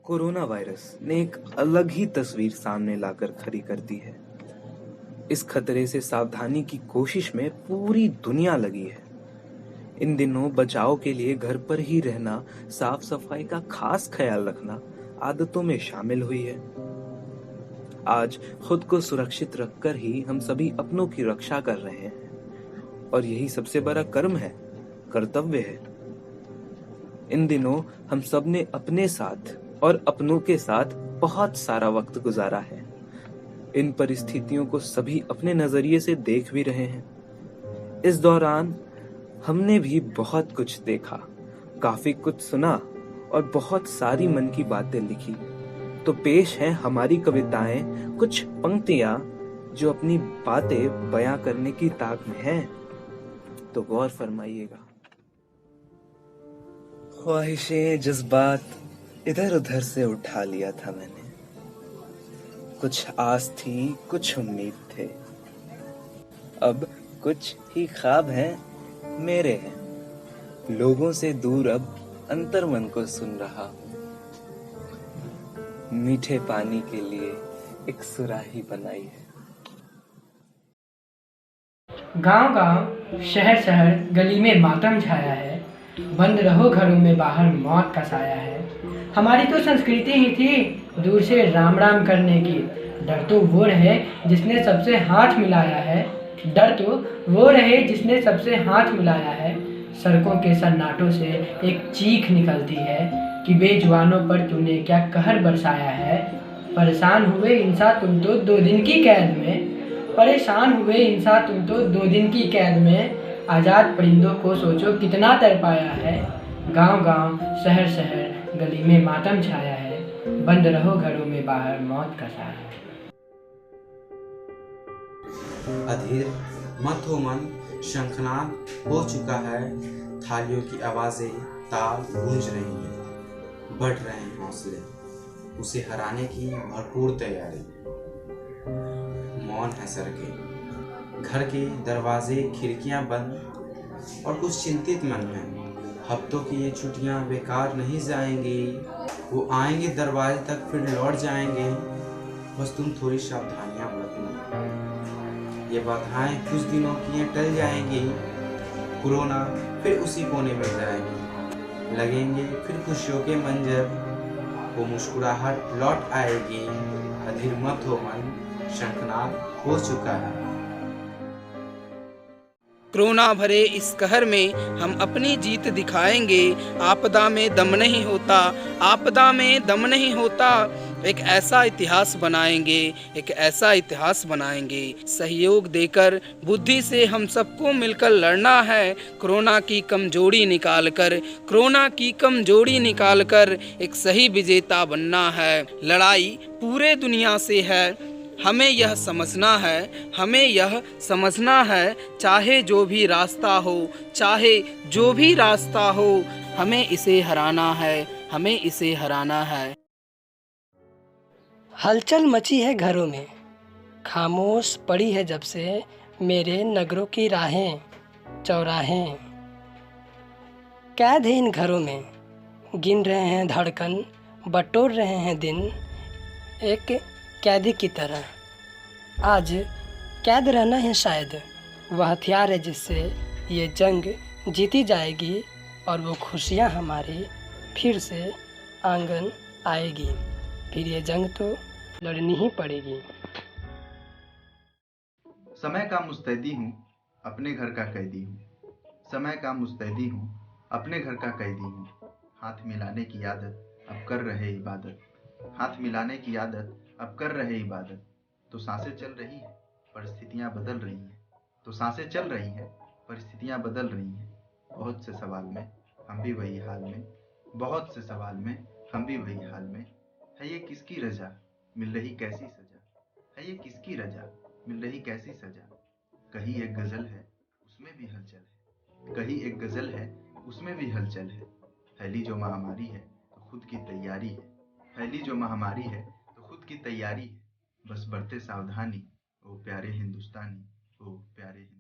Corona virus ने एक अलग ही तस्वीर सामने लाकर खड़ी कर दी है। इस खतरे से सावधानी की कोशिश में पूरी दुनिया लगी है। इन दिनों बचाव के लिए घर पर ही रहना, साफ सफाई का खास ख्याल रखना आदतों में शामिल हुई है। आज खुद को सुरक्षित रखकर ही हम सभी अपनों की रक्षा कर रहे हैं और यही सबसे बड़ा कर्म है, कर्तव्य है। इन दिनों हम सब ने अपने साथ और अपनों के साथ बहुत सारा वक्त गुजारा है। इन परिस्थितियों को सभी अपने नजरिए से देख भी रहे हैं। इस दौरान हमने भी बहुत कुछ देखा, काफी कुछ सुना और बहुत सारी मन की बातें लिखी। तो पेश है हमारी कविताएं, कुछ पंक्तियां जो अपनी बातें बयां करने की ताक में हैं। तो गौर फरमाइएगा। ख्वाहिशें जज्बात इधर उधर से उठा लिया था मैंने। कुछ आस थी, कुछ उम्मीद थे, अब कुछ ही ख्वाब हैं, मेरे हैं। लोगों से दूर अब अंतर मन को सुन रहा हूँ। मीठे पानी के लिए एक सुराही बनाई है। गांव गांव शहर शहर गली में मातम छाया है। बंद रहो घरों में, बाहर मौत का साया है। हमारी तो संस्कृति ही थी दूर से राम राम करने की। डर तो वो रहे जिसने सबसे हाथ मिलाया है। डर तो वो रहे जिसने सबसे हाथ मिलाया है। सड़कों के सन्नाटों से एक चीख निकलती है कि बेजुबानों पर तूने क्या कहर बरसाया है। परेशान हुए इंसान तुम तो 2 दिन की कैद में। परेशान हुए इंसान तुम तो 2 दिन की कैद में। आज़ाद परिंदों को सोचो कितना तड़पाया है। गांव गांव शहर शहर गली में मातम छाया है। बंद रहो घरों में, बाहर मौत का साया है। अधीर मत हो मन, शंखनाद हो चुका है। थालियों की आवाजें ताल गूंज रही हैं, बढ़ रहे हैं हौसले, उसे हराने की भरपूर तैयारी। मौन है सड़कें, घर के दरवाजे खिड़कियां बंद और कुछ चिंतित मन है। हफ्तों की ये छुट्टियां बेकार नहीं जाएंगी, वो आएंगे दरवाजे तक फिर लौट जाएंगे। बस तुम थोड़ी सावधानियां बरतना। ये बाधाएं कुछ दिनों की टल जाएंगी, कोरोना फिर उसी कोने में जाएगी। लगेंगे फिर खुशियों के मंजर, वो मुस्कुराहट लौट आएगी। अधीर मत हो मन, शंखनाद हो चुका है। कोरोना भरे इस कहर में हम अपनी जीत दिखाएंगे। आपदा में दम नहीं होता, आपदा में दम नहीं होता। एक ऐसा इतिहास बनाएंगे, एक ऐसा इतिहास बनाएंगे। सहयोग देकर बुद्धि से हम सबको मिलकर लड़ना है। कोरोना की कमजोरी निकालकर, कोरोना की कमजोरी निकालकर एक सही विजेता बनना है। लड़ाई पूरे दुनिया से है, हमें यह समझना है, हमें यह समझना है। चाहे जो भी रास्ता हो, चाहे जो भी रास्ता हो, हमें इसे हराना है, हमें इसे हराना है। हलचल मची है घरों में, खामोश पड़ी है जब से मेरे नगरों की राहें चौराहें। कैद है इन घरों में, गिन रहे हैं धड़कन, बटोर रहे हैं दिन एक कैदी की तरह। आज कैद रहना है शायद वह हथियार है जिससे ये जंग जीती जाएगी और वो खुशियाँ हमारी फिर से आंगन आएगी। फिर ये जंग तो लड़नी ही पड़ेगी। समय का मुस्तैदी हूँ, अपने घर का कैदी हूँ। समय का मुस्तैदी हूँ, अपने घर का कैदी हूँ। हाथ मिलाने की आदत अब कर रहे इबादत, हाथ मिलाने की आदत अब कर रहे इबादत। तो सांसें चल रही हैं, परिस्थितियाँ बदल रही हैं। तो सांसें चल रही हैं, परिस्थितियाँ बदल रही हैं। बहुत से सवाल में हम भी वही हाल में, बहुत से सवाल में हम भी वही हाल में। है ये किसकी रजा, मिल रही कैसी सजा। है ये किसकी रजा, मिल रही कैसी सजा। कहीं एक गजल है, उसमें भी हलचल है। कहीं एक गजल है, उसमें भी हलचल है। फैली जो महामारी है तो खुद की तैयारी है। फैली जो महामारी है तो खुद की तैयारी है। बस बरते सावधानी, ओ प्यारे हिंदुस्तानी, ओ प्यारे हिंदुस्तानी।